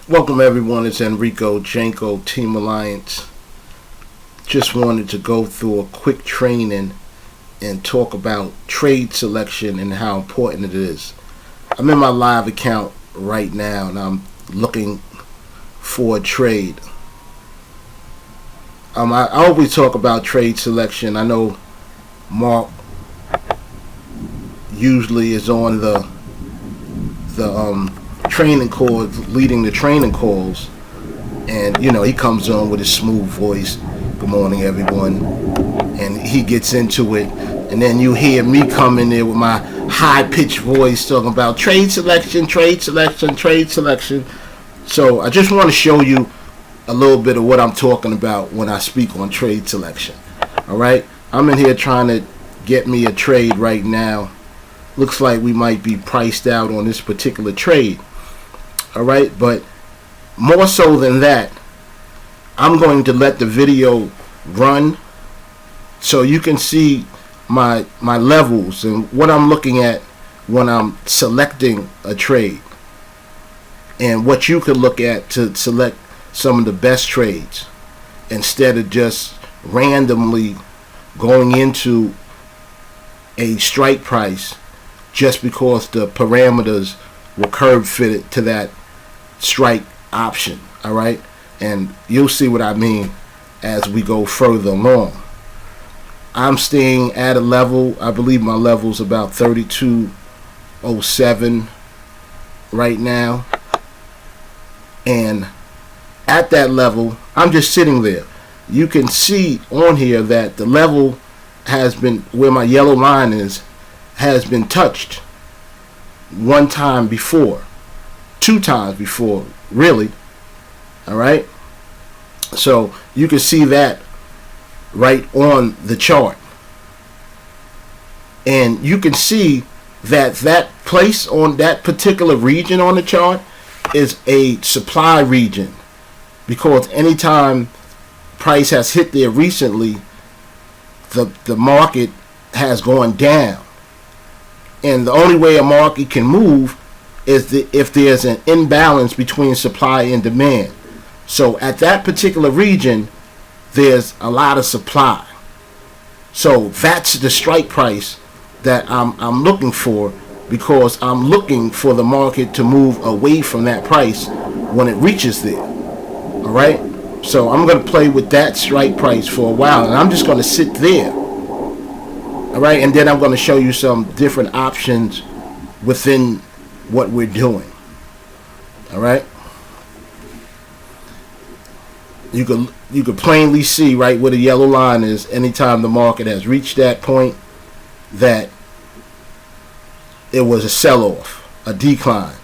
Welcome everyone, it's Enrico Janko, TeamAlliance. Just wanted to go through a quick training and talk about trade selection and how important it is. I'm in my live account right now and I'm looking for a trade. I always talk about trade selection. I know Mark usually is on the training calls, leading the training calls, and he comes on with his smooth voice. Good morning, everyone, and he gets into it, and then you hear me come in there with my high-pitched voice talking about trade selection, trade selection, trade selection. So I just want to show you a little bit of what I'm talking about when I speak on trade selection. All right, I'm in here trying to get me a trade right now. Looks like we might be priced out on this particular trade. All right, but more so than that, I'm going to let the video run so you can see my levels and what I'm looking at when I'm selecting a trade, and what you could look at to select some of the best trades instead of just randomly going into a strike price just because the parameters were curve fitted to that strike option. All right, and you'll see what I mean as we go further along. I'm staying at a level, I believe my level's about 32.07 right now, and at that level I'm just sitting there. You can see on here that the level has been, where my yellow line is, has been touched one time before, two times before, really. All right, so you can see that right on the chart, and you can see that that place on that particular region on the chart is a supply region, because anytime price has hit there recently, the market has gone down. And the only way a market can move is if there's an imbalance between supply and demand. So at that particular region, there's a lot of supply. So that's the strike price that I'm looking for, because I'm looking for the market to move away from that price when it reaches there. All right? So I'm going to play with that strike price for a while, and I'm just going to sit there. All right, and then I'm going to show you some different options within what we're doing. All right, you could plainly see right where the yellow line is. Anytime the market has reached that point, that it was a sell-off, a decline,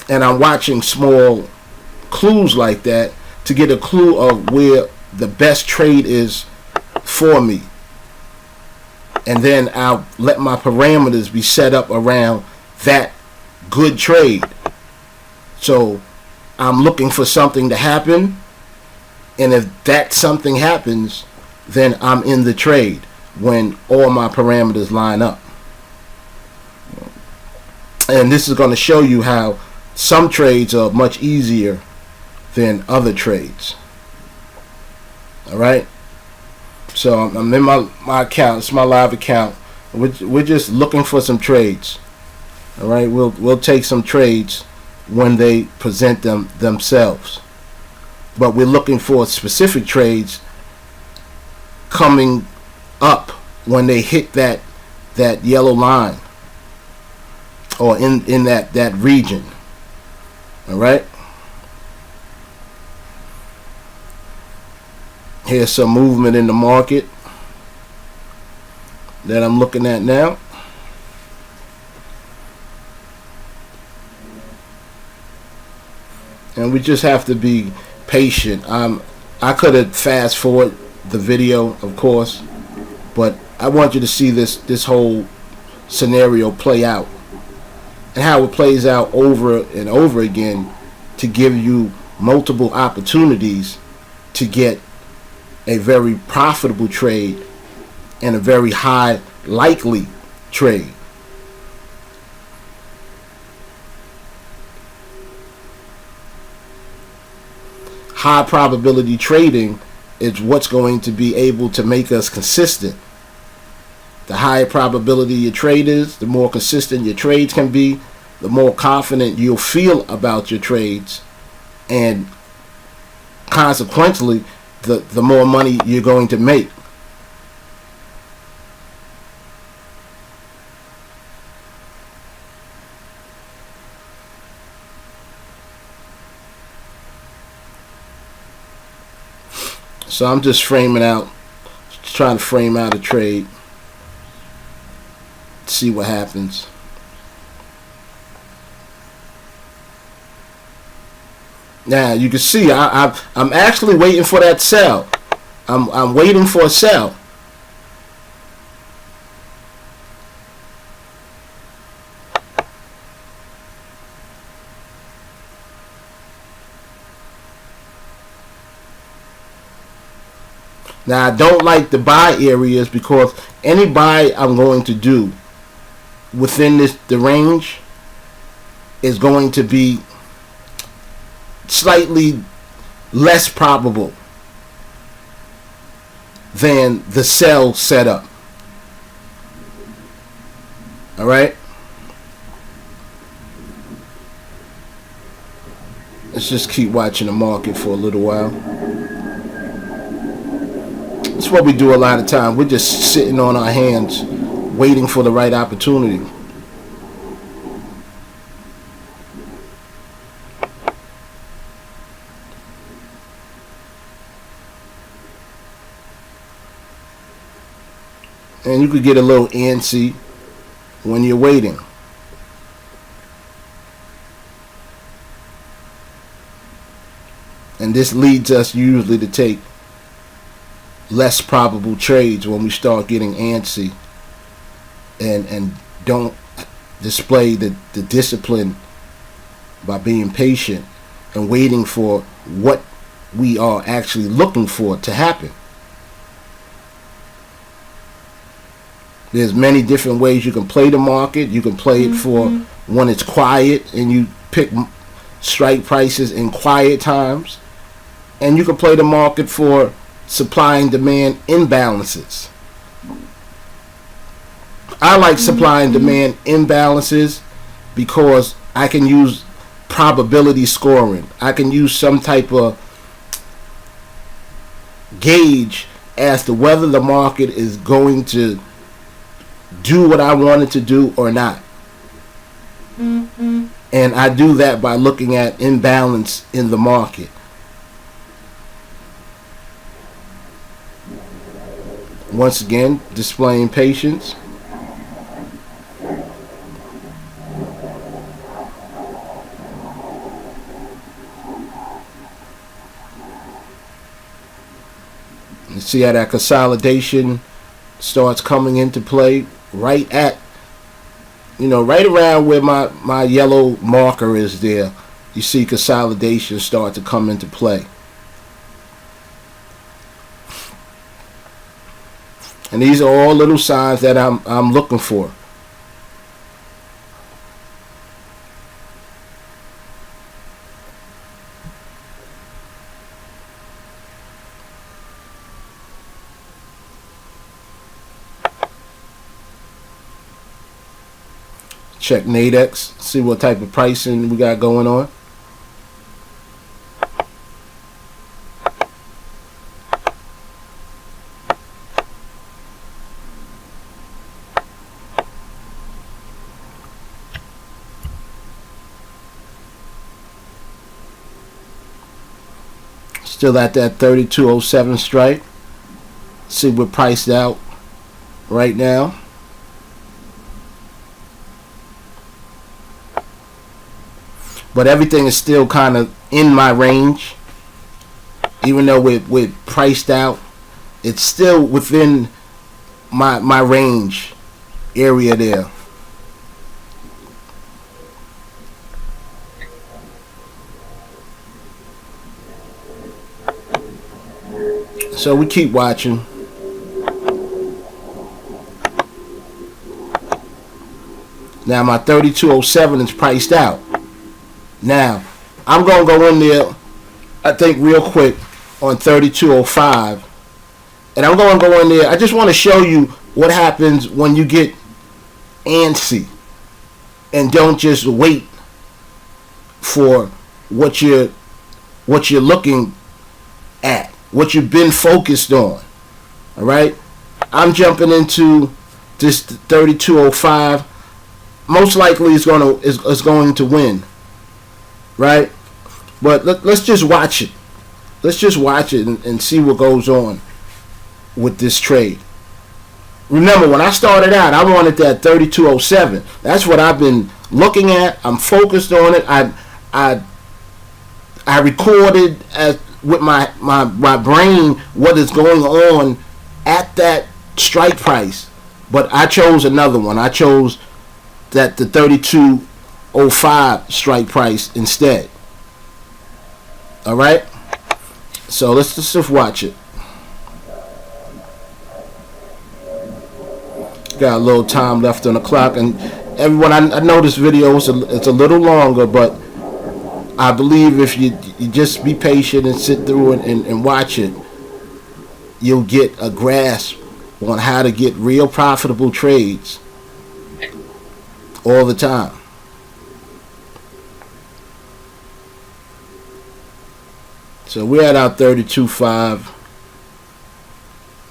and I'm watching small clues like that to get a clue of where the best trade is for me. And then I'll let my parameters be set up around that good trade. So I'm looking for something to happen, and if that something happens, then I'm in the trade when all my parameters line up. And this is going to show you how some trades are much easier than other trades. All right. So I'm in my account. It's my live account. We're just looking for some trades. All right, we'll take some trades when they present themselves. But we're looking for specific trades coming up when they hit that yellow line, or in that region. All right. Here's some movement in the market that I'm looking at now. And we just have to be patient. I could have fast forward the video, of course, but I want you to see this whole scenario play out, and how it plays out over and over again, to give you multiple opportunities to get a very profitable trade and a very high likely trade. high probability trading is what's going to be able to make us consistent. The higher probability your trade is, the more consistent your trades can be, the more confident you'll feel about your trades, and consequently, the more money you're going to make. So I'm just trying to frame out a trade, see what happens. Now you can see I'm actually waiting for that sell. I'm waiting for a sell. Now I don't like the buy areas, because any buy I'm going to do within the range is going to be slightly less probable than the sell setup. All right. Let's just keep watching the market for a little while. That's what we do a lot of time. We're just sitting on our hands waiting for the right opportunity. And you could get a little antsy when you're waiting. And this leads us usually to take less probable trades when we start getting antsy and don't display the discipline by being patient and waiting for what we are actually looking for to happen. There's many different ways you can play the market. You can play it for when it's quiet and you pick strike prices in quiet times. And you can play the market for supply and demand imbalances. I like supply and demand imbalances because I can use probability scoring. I can use some type of gauge as to whether the market is going to do what I want it to do or not. And I do that by looking at imbalance in the market. Once again, displaying patience. You see how that consolidation starts coming into play right at, right around where my yellow marker is there. You see consolidation start to come into play. And these are all little signs that I'm looking for. Check Nadex, see what type of pricing we got going on. Still at that 3207 strike. See, we're priced out right now. But everything is still kind of in my range. Even though we're priced out, it's still within my range area there. So we keep watching. Now my 3207 is priced out. Now I'm gonna go in there I think real quick on 3205, and I'm going to go in there. I just want to show you what happens when you get antsy and don't just wait for what you're looking at, what you've been focused on. All right, I'm jumping into this 3205. Most likely is going to win, right? But let's just watch it. Let's just watch it and see what goes on with this trade. Remember, when I started out, I wanted that 3207. That's what I've been looking at. I'm focused on it. I recorded with my brain what is going on at that strike price. But I chose another one. I chose that the 3205 strike price instead. All right. So let's just watch it. Got a little time left on the clock, and everyone, I know this video it's a little longer, but I believe if you just be patient and sit through it and watch it, you'll get a grasp on how to get real profitable trades all the time. So we're at our 32.5,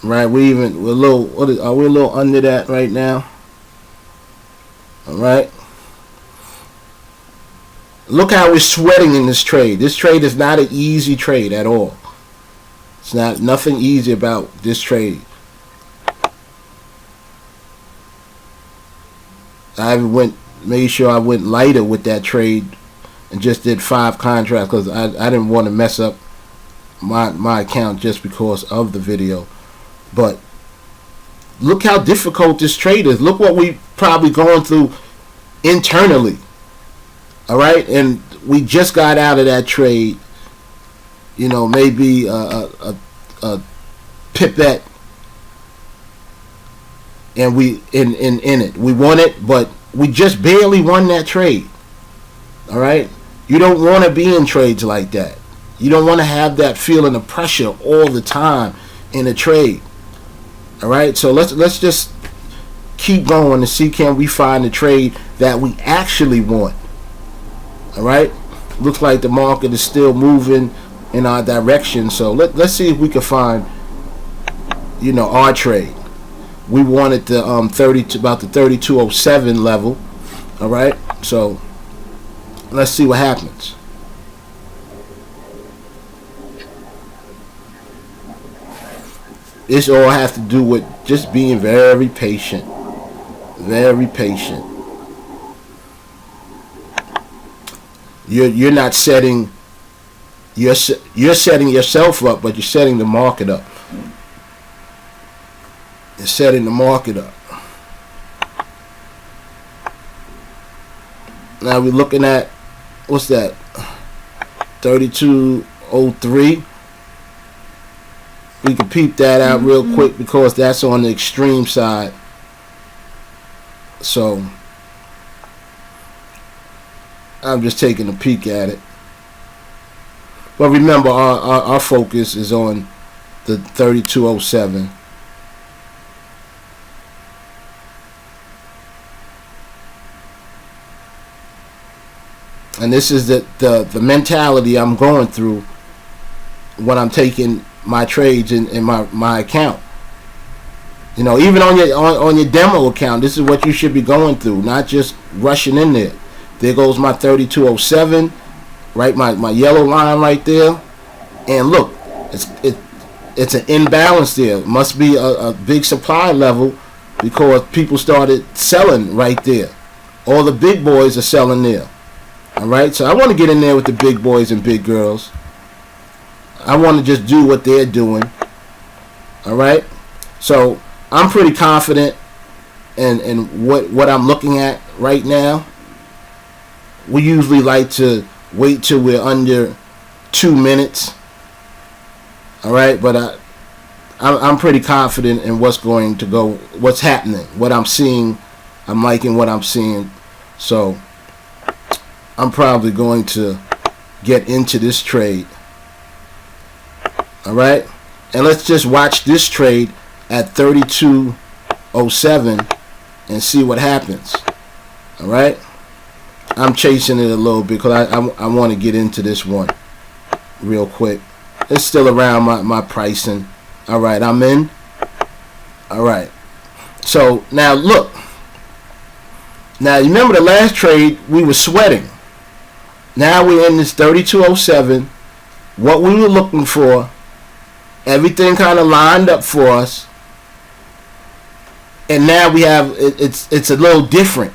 right? We're a little. Are we a little under that right now? All right. Look how we're sweating in this trade. This trade is not an easy trade at all. It's nothing easy about this trade. Made sure I went lighter with that trade and just did 5 contracts because I didn't want to mess up my account just because of the video. But look how difficult this trade is. Look what we probably going through internally. All right, and we just got out of that trade. You know, maybe a pipette, and we in it. We won it, but we just barely won that trade. All right, you don't want to be in trades like that. You don't want to have that feeling of pressure all the time in a trade. All right, so let's just keep going and see, can we find a trade that we actually want. All right, looks like the market is still moving in our direction, so let's see if we can find, you know, our trade. We wanted the about the 3207 level. All right, so let's see what happens. This all has to do with just being very patient. Very patient. You're not setting. You're setting yourself up, but you're setting the market up. You're setting the market up. Now we're looking at, what's that? 3203. We can peep that out real quick because that's on the extreme side. So I'm just taking a peek at it. But remember, our focus is on the 3207. And this is the mentality I'm going through when I'm taking my trades in my account. You know, even on your demo account, this is what you should be going through, not just rushing in there. There goes my 3207, right? My yellow line right there. And look, it's an imbalance there. It must be a big supply level because people started selling right there. All the big boys are selling there. All right, so I want to get in there with the big boys and big girls. I want to just do what they're doing. All right, so I'm pretty confident in what I'm looking at right now. We usually like to wait till we're under 2 minutes. All right, but I'm pretty confident in what's going to go, what's happening, what I'm seeing. I'm liking what I'm seeing, so I'm probably going to get into this trade. All right, and let's just watch this trade at 32.07 and see what happens. All right, I'm chasing it a little bit because I want to get into this one real quick. It's still around my pricing. All right, I'm in. All right, so now look. Now you remember the last trade we were sweating. Now we're in this 32.07. What we were looking for, everything kind of lined up for us, and now we have it's a little different.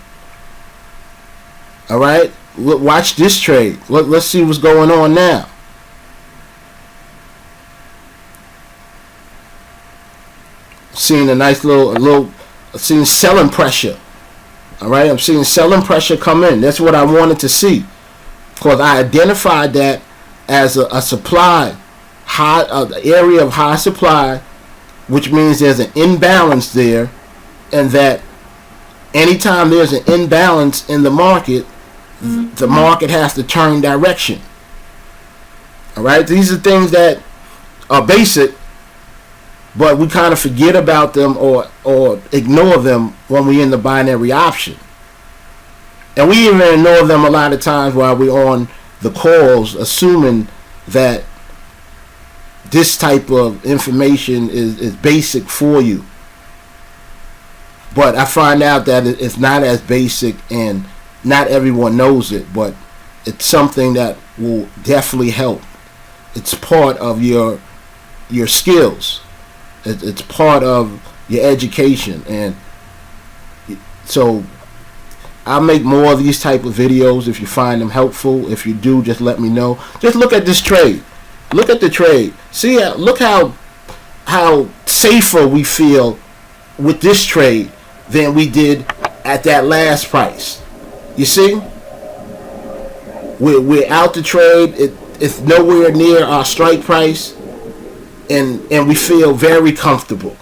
All right, watch this trade. Let's see what's going on now. Seeing a nice little seeing selling pressure. All right, I'm seeing selling pressure come in. That's what I wanted to see, because I identified that as a supply high area of high supply, which means there's an imbalance there, and that anytime there's an imbalance in the market, the market has to turn direction. All right, these are things that are basic, but we kind of forget about them or ignore them when we're in the binary option. And we even ignore them a lot of times while we're on the calls, assuming that this type of information is basic for you. But I find out that it's not as basic, and not everyone knows it, but it's something that will definitely help. It's part of your skills. It's part of your education, and so I'll make more of these type of videos if you find them helpful. If you do, just let me know. Just look at this trade. Look at the trade. See, look how safer we feel with this trade than we did at that last price. You see, we're out the trade. It's nowhere near our strike price, and we feel very comfortable.